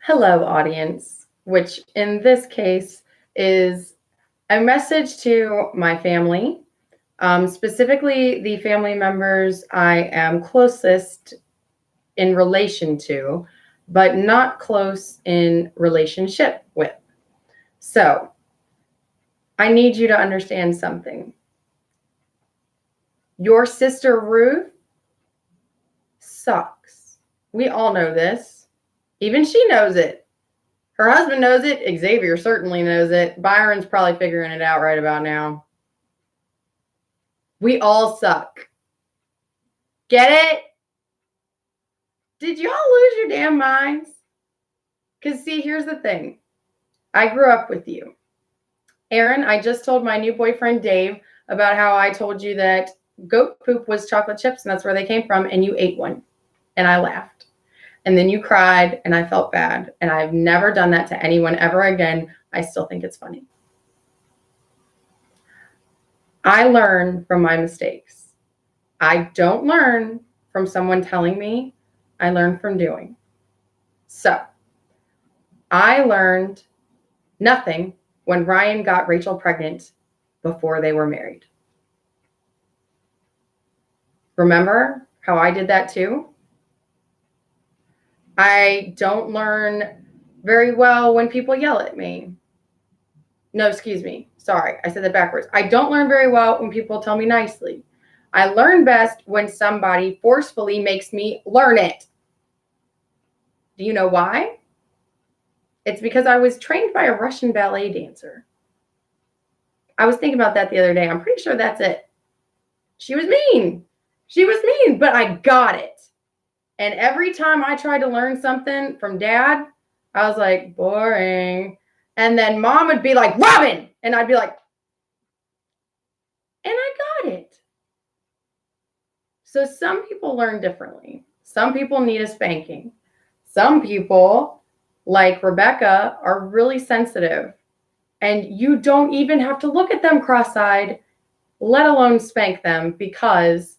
Hello, audience, which in this case is a message to my family, specifically the family members I am closest in relation to, but not close in relationship with. So I need you to understand something. Your sister Ruth sucks. We all know this. Even she knows it. Her husband knows it. Xavier certainly knows it. Byron's probably figuring it out right about now. We all suck. Get it? Did y'all lose your damn minds? Because, see, here's the thing. I grew up with you. Aaron, I just told my new boyfriend, Dave, about how I told you that goat poop was chocolate chips and that's where they came from, and you ate one. And I laughed. And then you cried, and I felt bad. And I've never done that to anyone ever again. I still think it's funny. I learn from my mistakes. I don't learn from someone telling me. I learn from doing. So, I learned nothing when Ryan got Rachel pregnant before they were married. Remember how I did that too? I don't learn very well when people yell at me. No, excuse me. Sorry, I said that backwards. I don't learn very well when people tell me nicely. I learn best when somebody forcefully makes me learn it. Do you know why? It's because I was trained by a Russian ballet dancer. I was thinking about that the other day. I'm pretty sure that's it. She was mean. She was mean, but I got it. And every time I tried to learn something from Dad, I was like, boring. And then Mom would be like, Robin! And I'd be like, and I got it. So some people learn differently. Some people need a spanking. Some people, like Rebecca, are really sensitive. And you don't even have to look at them cross-eyed, let alone spank them, because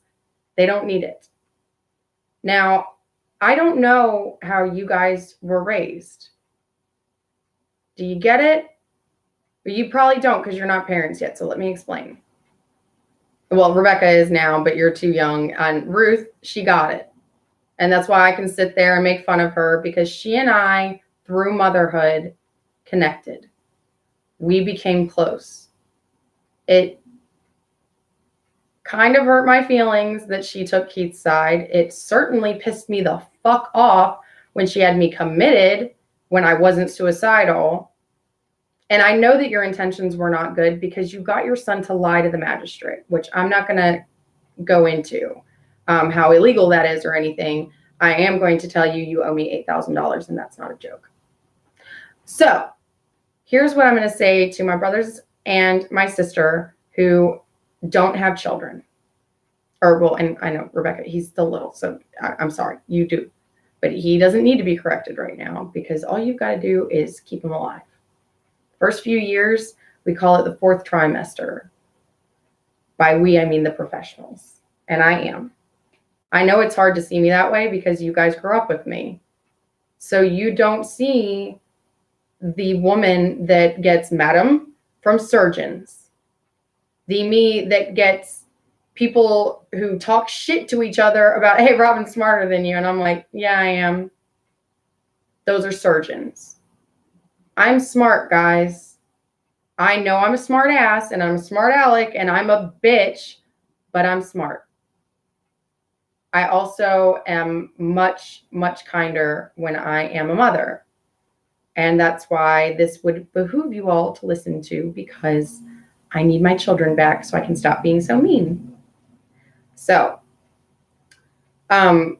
they don't need it. Now, I don't know how you guys were raised. Do you get it? You probably don't because you're not parents yet, so let me explain. Well, Rebecca is now, but you're too young. And Ruth, she got it. And that's why I can sit there and make fun of her, because she and I, through motherhood, connected. We became close. It kind of hurt my feelings that she took Keith's side. It certainly pissed me the fuck off when she had me committed when I wasn't suicidal. And I know that your intentions were not good because you got your son to lie to the magistrate, which I'm not going to go into how illegal that is or anything. I am going to tell you, you owe me $8,000, and that's not a joke. So here's what I'm going to say to my brothers and my sister who don't have children. Or, well, and I know Rebecca, he's still little, so I'm sorry, you do. But he doesn't need to be corrected right now because all you've got to do is keep him alive. First few years, we call it the fourth trimester. By we, I mean the professionals. And I am. I know it's hard to see me that way because you guys grew up with me. So you don't see the woman that gets madam from surgeons. The me that gets people who talk shit to each other about, hey, Robin's smarter than you. And I'm like, yeah, I am. Those are surgeons. I'm smart, guys. I know I'm a smart ass and I'm a smart aleck and I'm a bitch, but I'm smart. I also am much, much kinder when I am a mother. And that's why this would behoove you all to listen to, because I need my children back so I can stop being so mean. So, I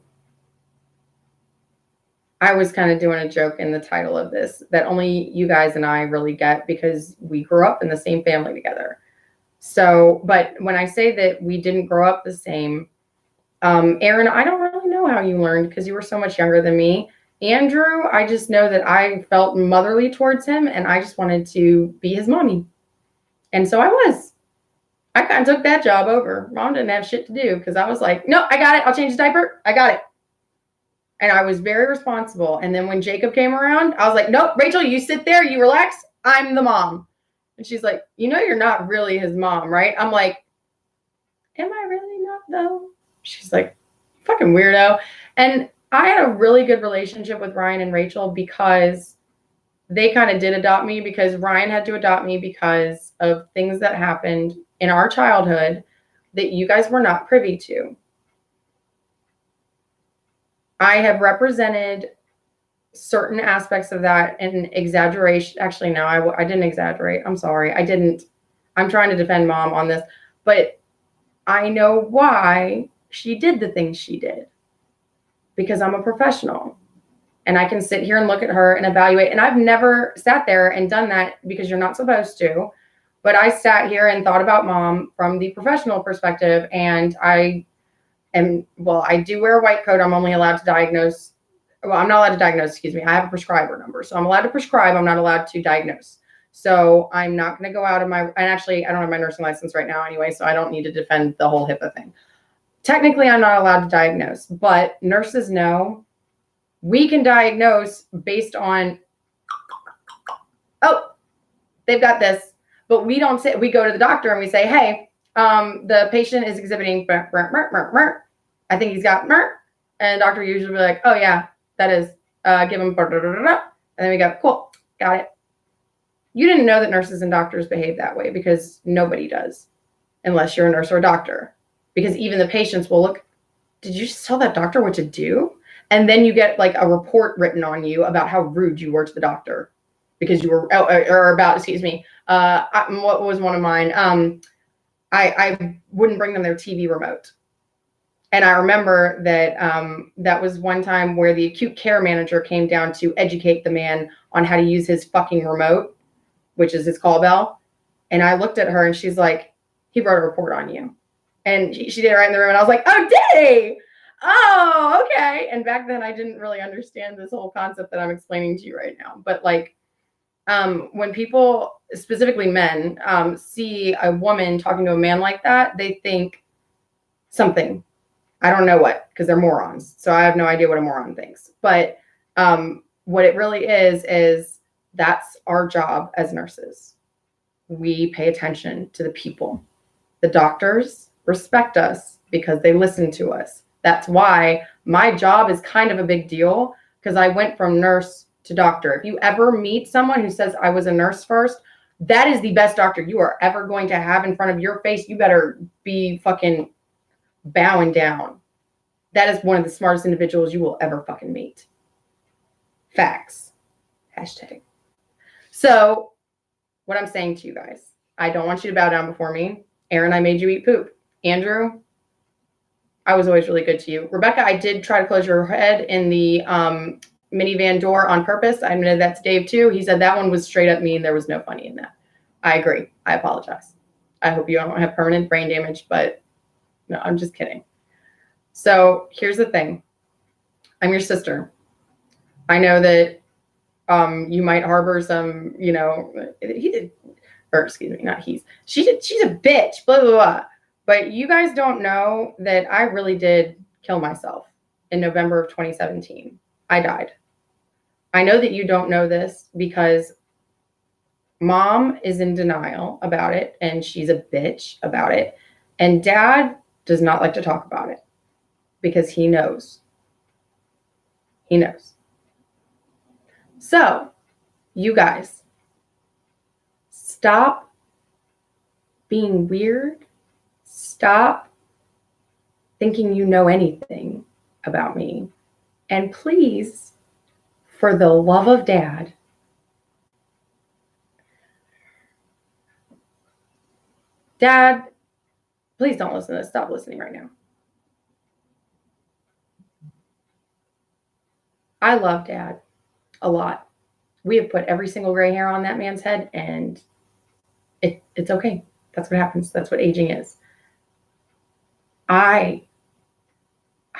was kind of doing a joke in the title of this that only you guys and I really get because we grew up in the same family together. So, but when I say that we didn't grow up the same, Aaron, I don't really know how you learned because you were so much younger than me. Andrew, I just know that I felt motherly towards him and I just wanted to be his mommy. And so I was. I kind of took that job over. Mom didn't have shit to do because I was like, no, I got it. I'll change the diaper. I got it. And I was very responsible. And then when Jacob came around, I was like, nope, Rachel, you sit there, you relax. I'm the mom. And she's like, you're not really his mom, right? I'm like, am I really not though? She's like, fucking weirdo. And I had a really good relationship with Ryan and Rachel because they kind of did adopt me, because Ryan had to adopt me because of things that happened in our childhood that you guys were not privy to. I have represented certain aspects of that in exaggeration. Actually, no, I didn't exaggerate. I'm sorry. I didn't. I'm trying to defend mom on this, but I know why she did the things she did, because I'm a professional and I can sit here and look at her and evaluate. And I've never sat there and done that, because you're not supposed to. But I sat here and thought about mom from the professional perspective. And I do wear a white coat. I'm only allowed to diagnose. Well, I'm not allowed to diagnose, excuse me. I have a prescriber number. So I'm allowed to prescribe. I'm not allowed to diagnose. So I'm not going to go out of my, and actually I don't have my nursing license right now anyway, so I don't need to defend the whole HIPAA thing. Technically, I'm not allowed to diagnose, but nurses know we can diagnose based on, oh, they've got this, but we don't say, we go to the doctor and we say, hey, the patient is exhibiting, I think he's got, and the doctor usually be like, oh yeah, that is, give him, and then we go, cool, got it. You didn't know that nurses and doctors behave that way, because nobody does, unless you're a nurse or a doctor, because even the patients will look, did you just tell that doctor what to do? And then you get like a report written on you about how rude you were to the doctor because you were, or about, excuse me, what was one of mine? I wouldn't bring them their TV remote. And I remember that that was one time where the acute care manager came down to educate the man on how to use his fucking remote, which is his call bell. And I looked at her and she's like, he wrote a report on you. And she did it right in the room. And I was like, oh, did he? Oh, okay. And back then I didn't really understand this whole concept that I'm explaining to you right now. But like, when people, specifically men, see a woman talking to a man like that, they think something. I don't know what, because they're morons. So I have no idea what a moron thinks. But what it really is that's our job as nurses. We pay attention to the people. The doctors respect us because they listen to us. That's why my job is kind of a big deal, because I went from nurse to doctor. If you ever meet someone who says I was a nurse first, that is the best doctor you are ever going to have in front of your face. You better be fucking bowing down. That is one of the smartest individuals you will ever fucking meet. Facts. Hashtag. So what I'm saying to you guys, I don't want you to bow down before me. Aaron, I made you eat poop. Andrew, I was always really good to you. Rebecca, I did try to close your head in the minivan door on purpose. I admitted that to Dave too. He said that one was straight up mean. There was no funny in that. I agree. I apologize. I hope you don't have permanent brain damage, but no, I'm just kidding. So here's the thing. I'm your sister. I know that you might harbor some, he did, or excuse me, not he's. She's a bitch, blah, blah, blah. But you guys don't know that I really did kill myself in November of 2017. I died. I know that you don't know this because mom is in denial about it and she's a bitch about it. And dad does not like to talk about it because he knows. He knows. So, you guys, stop being weird. Stop thinking you know anything about me. And please, for the love of dad, Dad, please don't listen to this. Stop listening right now. I love Dad a lot. We have put every single gray hair on that man's head, and it's okay. That's what happens. That's what aging is. I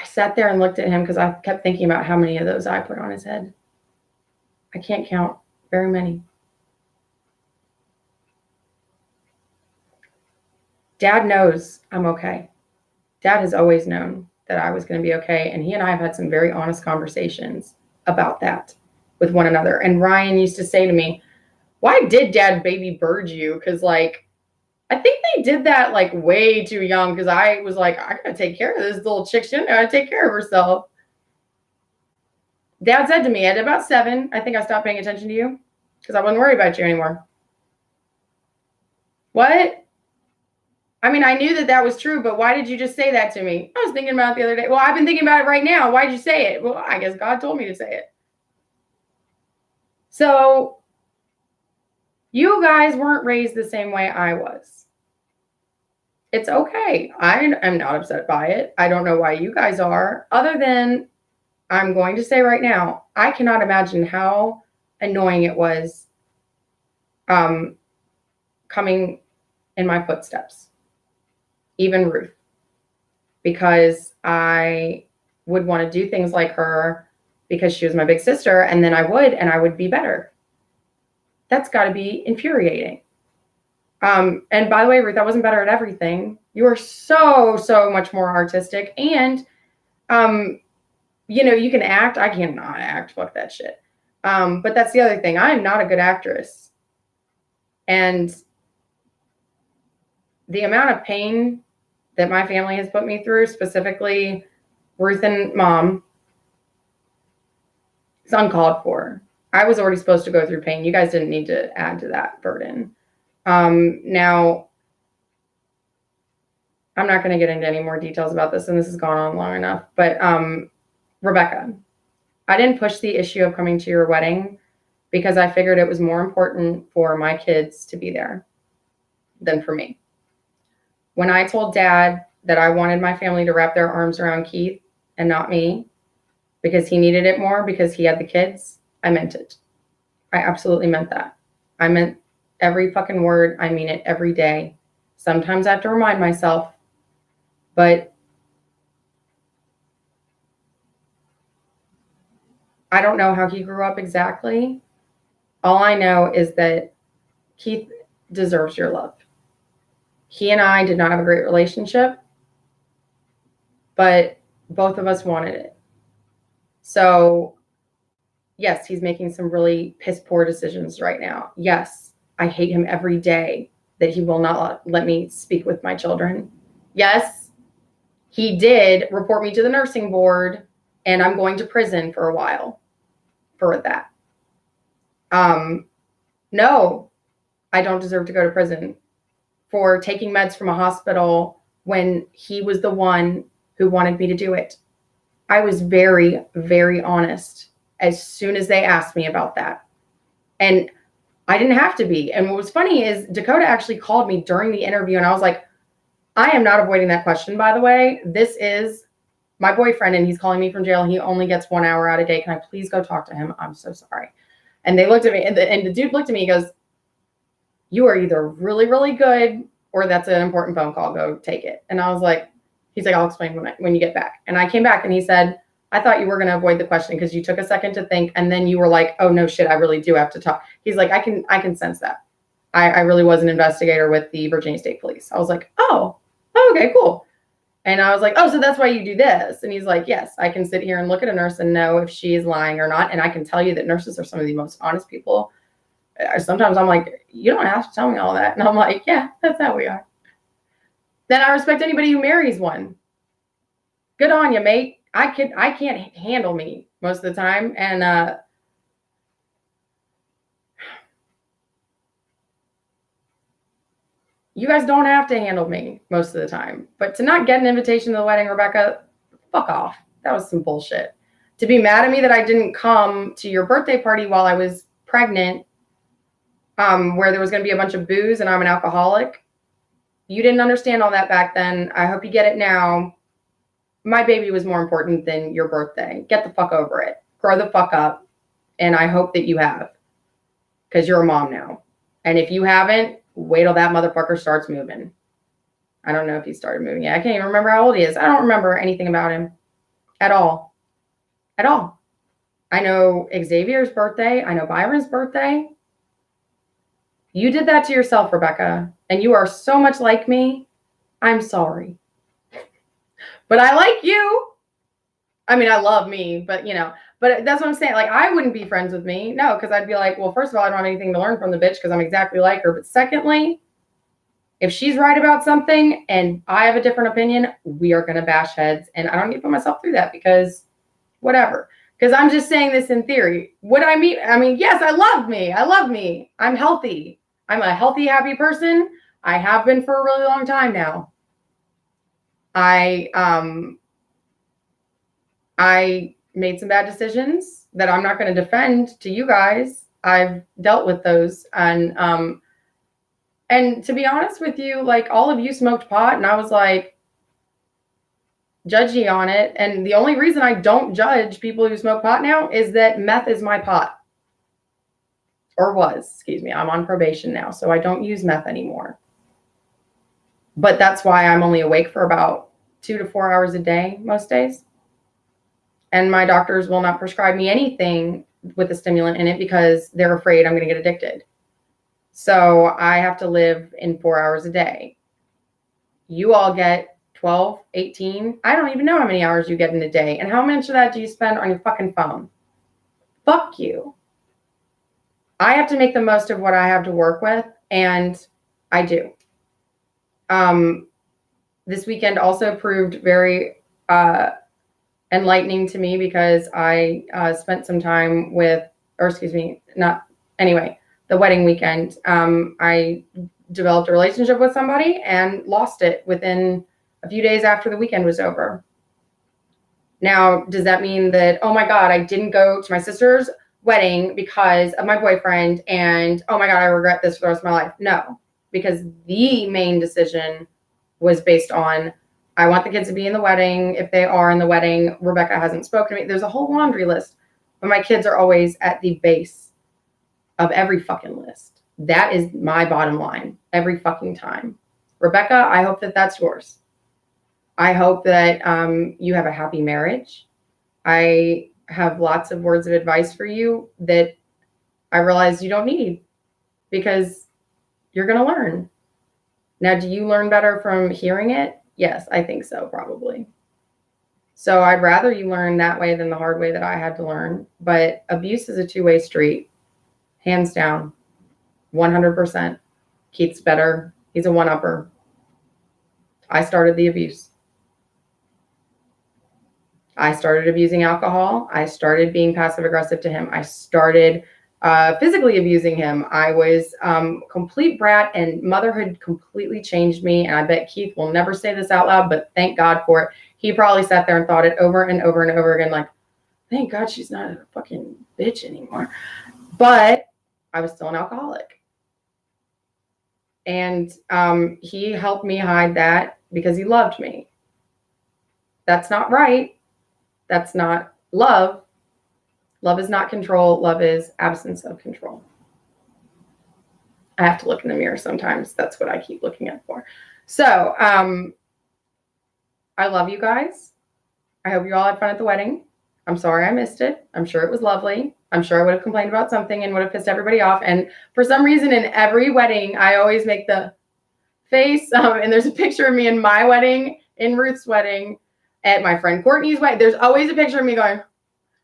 sat there and looked at him because I kept thinking about how many of those I put on his head. I can't count very many. Dad knows I'm okay. Dad has always known that I was going to be okay. And he and I have had some very honest conversations about that with one another. And Ryan used to say to me, why did dad baby bird you? Because like, I think they did that like way too young, because I was like, I gotta take care of this little chick. She gotta take care of herself. Dad said to me at about 7, I think I stopped paying attention to you because I wasn't worried about you anymore. What? I mean, I knew that that was true, but why did you just say that to me? I was thinking about it the other day. Well, I've been thinking about it right now. Why'd you say it? Well, I guess God told me to say it. So you guys weren't raised the same way I was. It's okay. I am not upset by it. I don't know why you guys are, other than I'm going to say right now, I cannot imagine how annoying it was coming in my footsteps, even Ruth, because I would want to do things like her because she was my big sister, and then I would be better. That's got to be infuriating. And by the way, Ruth, I wasn't better at everything. You are so much more artistic, and you can act. I cannot act. Fuck that shit. But that's the other thing. I'm not a good actress. And the amount of pain that my family has put me through, specifically Ruth and Mom, is uncalled for. I was already supposed to go through pain. You guys didn't need to add to that burden. Now, I'm not going to get into any more details about this, and this has gone on long enough. But Rebecca, I didn't push the issue of coming to your wedding because I figured it was more important for my kids to be there than for me. When I told Dad that I wanted my family to wrap their arms around Keith and not me because he needed it more because he had the kids, I meant it. I absolutely meant that. I meant every fucking word. I mean it every day. Sometimes I have to remind myself, but I don't know how he grew up exactly. All I know is that Keith deserves your love. He and I did not have a great relationship, but both of us wanted it. So, yes, he's making some really piss poor decisions right now. Yes, I hate him every day that he will not let me speak with my children. Yes, he did report me to the nursing board, and I'm going to prison for a while for that. No, I don't deserve to go to prison for taking meds from a hospital when he was the one who wanted me to do it. I was very, very honest as soon as they asked me about that. And I didn't have to be. And what was funny is Dakota actually called me during the interview, and I was like, I am not avoiding that question, by the way. This is my boyfriend, and he's calling me from jail. He only gets 1 hour out a day. Can I please go talk to him? I'm so sorry. And they looked at me, and the dude looked at me, he goes, you are either really, really good, or that's an important phone call. Go take it. And I was like, he's like, I'll explain when you get back. And I came back, and he said, I thought you were going to avoid the question because you took a second to think, and then you were like, oh no shit, I really do have to talk. He's like, I can sense that. I really was an investigator with the Virginia State Police. I was like, oh, okay, cool. And I was like, oh, so that's why you do this. And he's like, yes, I can sit here and look at a nurse and know if she is lying or not. And I can tell you that nurses are some of the most honest people. Sometimes I'm like, you don't have to tell me all that. And I'm like, yeah, that's how we are. Then I respect anybody who marries one. Good on you, mate. I can't handle me most of the time. And you guys don't have to handle me most of the time. But to not get an invitation to the wedding, Rebecca, fuck off. That was some bullshit. To be mad at me that I didn't come to your birthday party while I was pregnant, where there was going to be a bunch of booze and I'm an alcoholic. You didn't understand all that back then. I hope you get it now. My baby was more important than your birthday. Get the fuck over it. Grow the fuck up. And I hope that you have. Because you're a mom now. And if you haven't, wait till that motherfucker starts moving. I don't know if he started moving yet. I can't even remember how old he is. I don't remember anything about him. At all. At all. I know Xavier's birthday. I know Byron's birthday. You did that to yourself, Rebecca. And you are so much like me. I'm sorry. But I like you. I mean, I love me, but but that's what I'm saying. Like, I wouldn't be friends with me. No, because I'd be like, well, first of all, I don't have anything to learn from the bitch because I'm exactly like her. But secondly, if she's right about something and I have a different opinion, we are going to bash heads. And I don't need to put myself through that because whatever. Because I'm just saying this in theory. What I mean, yes, I love me. I love me. I'm healthy. I'm a healthy, happy person. I have been for a really long time now. I made some bad decisions that I'm not going to defend to you guys. I've dealt with those. And to be honest with you, like, all of you smoked pot and I was like, judgy on it. And the only reason I don't judge people who smoke pot now is that meth is my pot. Or was, excuse me. I'm on probation now, so I don't use meth anymore. But that's why I'm only awake for about 2 to 4 hours a day most days. And my doctors will not prescribe me anything with a stimulant in it because they're afraid I'm going to get addicted. So I have to live in 4 hours a day. You all get 12, 18. I don't even know how many hours you get in a day. And how much of that do you spend on your fucking phone? Fuck you. I have to make the most of what I have to work with, and I do. This weekend also proved very enlightening to me because I spent some time with, the wedding weekend. I developed a relationship with somebody and lost it within a few days after the weekend was over. Now, does that mean that, oh my God, I didn't go to my sister's wedding because of my boyfriend and, oh my God, I regret this for the rest of my life? No, because the main decision was based on, I want the kids to be in the wedding. If they are in the wedding, Rebecca hasn't spoken to me. There's a whole laundry list, but my kids are always at the base of every fucking list. That is my bottom line every fucking time. Rebecca, I hope that that's yours. I hope that you have a happy marriage. I have lots of words of advice for you that I realize you don't need because you're going to learn. Now, do you learn better from hearing it? Yes, I think so, probably. So I'd rather you learn that way than the hard way that I had to learn. But abuse is a two-way street, hands down, 100%. Keith's better. He's a one-upper. I started the abuse. I started abusing alcohol. I started being passive aggressive to him. I started physically abusing him. I was complete brat, and motherhood completely changed me. And I bet Keith will never say this out loud, but thank God for it. He probably sat there and thought it over and over and over again, like, thank God she's not a fucking bitch anymore. But I was still an alcoholic. And he helped me hide that because he loved me. That's not right. That's not love. Love is not control. Love is absence of control. I have to look in the mirror sometimes. That's what I keep looking at for. So, I love you guys. I hope you all had fun at the wedding. I'm sorry I missed it. I'm sure it was lovely. I'm sure I would have complained about something and would have pissed everybody off. And for some reason, in every wedding, I always make the face. And there's a picture of me in my wedding, in Ruth's wedding, at my friend Courtney's wedding. There's always a picture of me going,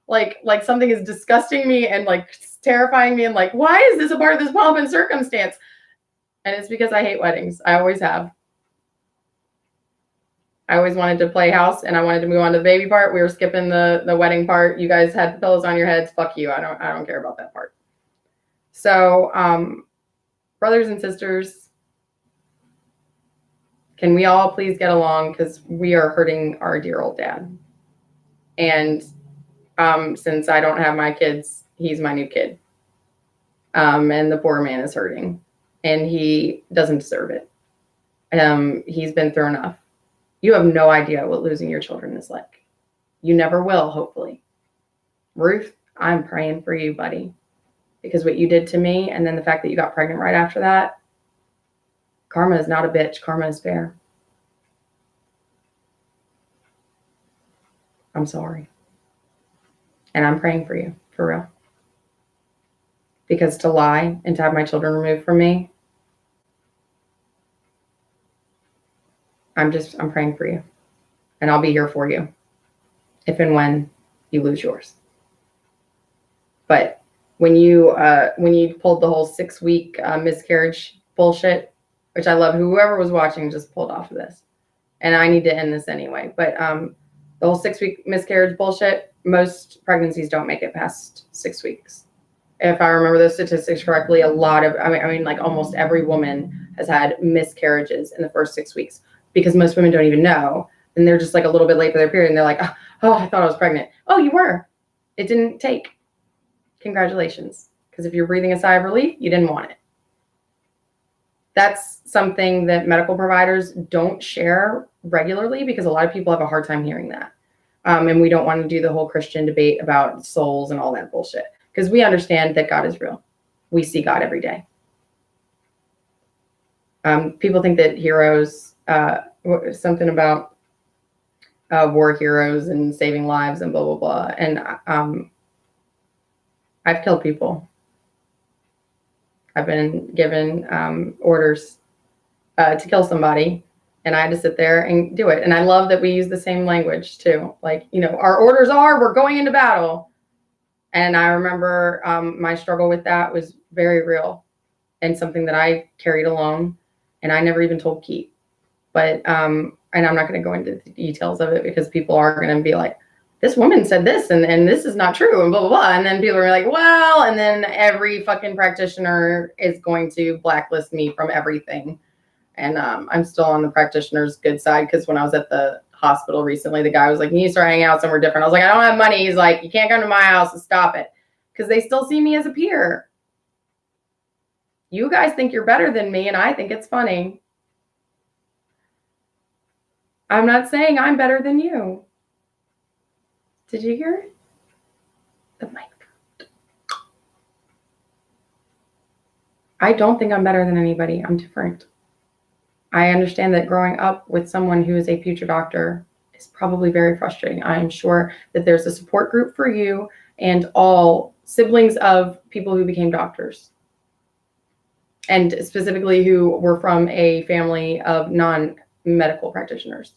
like something is disgusting me and like terrifying me and like, why is this a part of this pomp and circumstance? And it's because I hate weddings. I always have. I always wanted to play house and I wanted to move on to the baby part. We were skipping the wedding part. You guys had the pillows on your heads. Fuck you. I don't care about that part. So, brothers and sisters, can we all please get along? Because we are hurting our dear old dad. And since I don't have my kids, he's my new kid. And the poor man is hurting. And he doesn't deserve it. He's been through enough. You have no idea what losing your children is like. You never will, hopefully. Ruth, I'm praying for you, buddy. Because what you did to me, and then the fact that you got pregnant right after that, karma is not a bitch. Karma is fair. I'm sorry. And I'm praying for you, for real. Because to lie and to have my children removed from me, I'm praying for you. and I'll be here for you if and when you lose yours. But when you pulled the whole 6-week miscarriage bullshit, which I love, whoever was watching just pulled off of this, and I need to end this anyway. But the whole 6-week miscarriage bullshit, most pregnancies don't make it past 6 weeks. If I remember those statistics correctly, I mean, like almost every woman has had miscarriages in the first 6 weeks, because most women don't even know. And they're just like a little bit late for their period. And they're like, oh, I thought I was pregnant. Oh, you were. It didn't take. Congratulations. Because if you're breathing a sigh of relief, you didn't want it. That's something that medical providers don't share regularly, because a lot of people have a hard time hearing that. And we don't want to do the whole Christian debate about souls and all that bullshit, because we understand that God is real. We see God every day. People think that heroes, something about war heroes and saving lives and blah, blah, blah. And I've killed people. I've been given orders to kill somebody, and I had to sit there and do it. And I love that we use the same language too. Like, you know, our orders are, we're going into battle. And I remember my struggle with that was very real and something that I carried alone, and I never even told Keith. But, and I'm not going to go into the details of it, because people are going to be like, this woman said this, and this is not true, and blah, blah, blah. And then people are like, well, and then every fucking practitioner is going to blacklist me from everything. And I'm still on the practitioner's good side, because when I was at the hospital recently, the guy was like, you need to start hanging out somewhere different. I was like, I don't have money. He's like, you can't come to my house, and stop it. Because they still see me as a peer. You guys think you're better than me, and I think it's funny. I'm not saying I'm better than you. Did you hear it? The mic. I don't think I'm better than anybody. I'm different. I understand that growing up with someone who is a future doctor is probably very frustrating. I am sure that there's a support group for you and all siblings of people who became doctors, and specifically who were from a family of non-medical practitioners,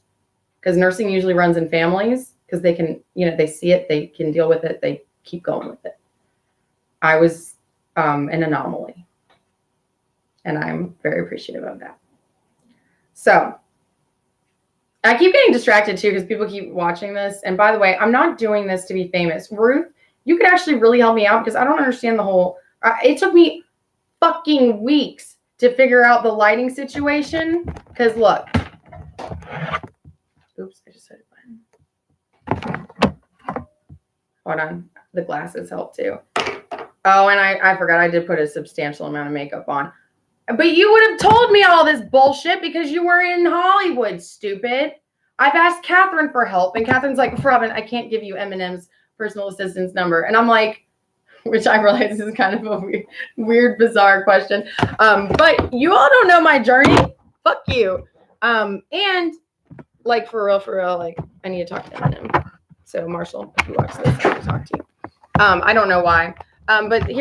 because nursing usually runs in families, because they can, you know, they see it, they can deal with it, they keep going with it. I was an anomaly, and I'm very appreciative of that. So I keep getting distracted too, because people keep watching this. And by the way, I'm not doing this to be famous. Ruth, you could actually really help me out, because I don't understand the whole, it took me fucking weeks to figure out the lighting situation. Because look, oops, I just hit a button. Hold on, the glasses help too. Oh, and I forgot I did put a substantial amount of makeup on. But you would have told me all this bullshit, because you were in Hollywood, stupid. I've asked Catherine for help, and Catherine's like, Robin, I can't give you Eminem's personal assistant's number. And I'm like, which I realize is kind of a weird, bizarre question. But you all don't know my journey. Fuck you. And like, for real, like, I need to talk to Eminem. So Marshall, if you watch this, I need to talk to you. I don't know why. But here